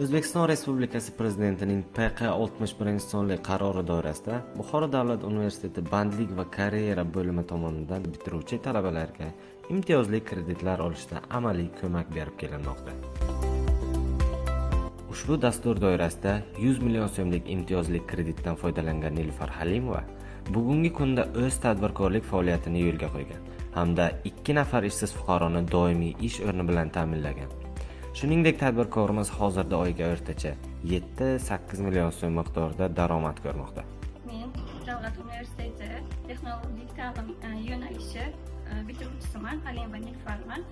O'zbekiston Respublikasi Prezidentining PQ61 sonli qarori doirasida Buxoro davlat universiteti bandlik va karyera bo'limi tomonidan bitiruvchi talabalarga imtiyozli kreditlar olishda amaliy ko'mak berib kelinmoqda. Ushbu dastur doirasida 100 million so'mlik imtiyozli kreditdan foydalangan Nilufar Halimova bugungi kunda o'z tadbirkorlik faoliyatini yo'lga qo'ygan hamda 2 nafar ishsiz fuqaroni doimiy ish o'rni bilan ta'minlagan. Shuningdek, tadbirkorimiz hozirda oyiga o'rtacha 7-8 million so'm miqdorida daromad ko'rmoqda. Men Davlat universiteti texnologik ta'lim yo'nalishi bitiruvchisiman, Halimova Nilufarman.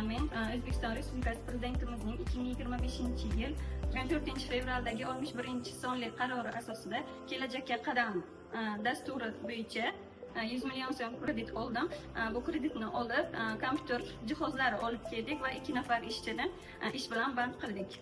Men O'zbekiston Respublikasi Prezidentimizning 2025-yil 14 fevraldagi 61 sonli qarori asosida Kelajakka qadam dasturi bo'yicha 100 million so'm kredit oldim. Bu kreditni olib, kompyuter jihozlari olib keldik va 2 nafar ishchini ish bilan band qildik.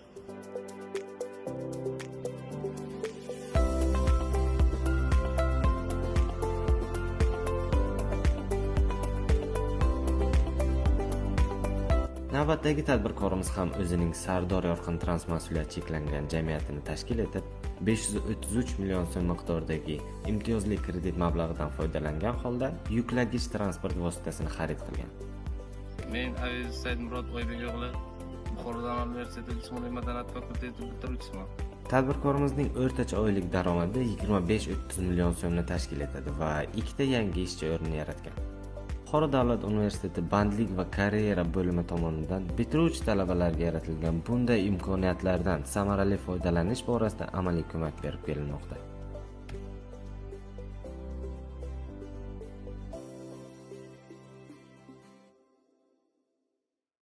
Navbatdagi tadbirkorimiz ham o'zining Sardor yorqin transmas'uliyat cheklangan jamiyatini tashkil etib, 533 million so'm miqdoridagi imtiyozli kredit mablag'idan foydalangan holda yuklagich transport vositasini xarid qilgan. Men Aziz Saidmurod Oybek o'g'li Buxoro davlat universiteti Jismoniy madaniyat fakulteti bitiruvchisiman. Tadbirkorimizning o'rtacha oylik daromadi 25-30 million so'mni tashkil etadi va 2 yangi ishchi o'rnini yaratgan. Buxoro davlat universiteti bandlik va karyera bo'limi tomonidan bitiruvchi talabalarga yaratilgan bunday imkoniyatlardan samarali foydalanish borasida amaliy ko'mak berib kelinmoqda.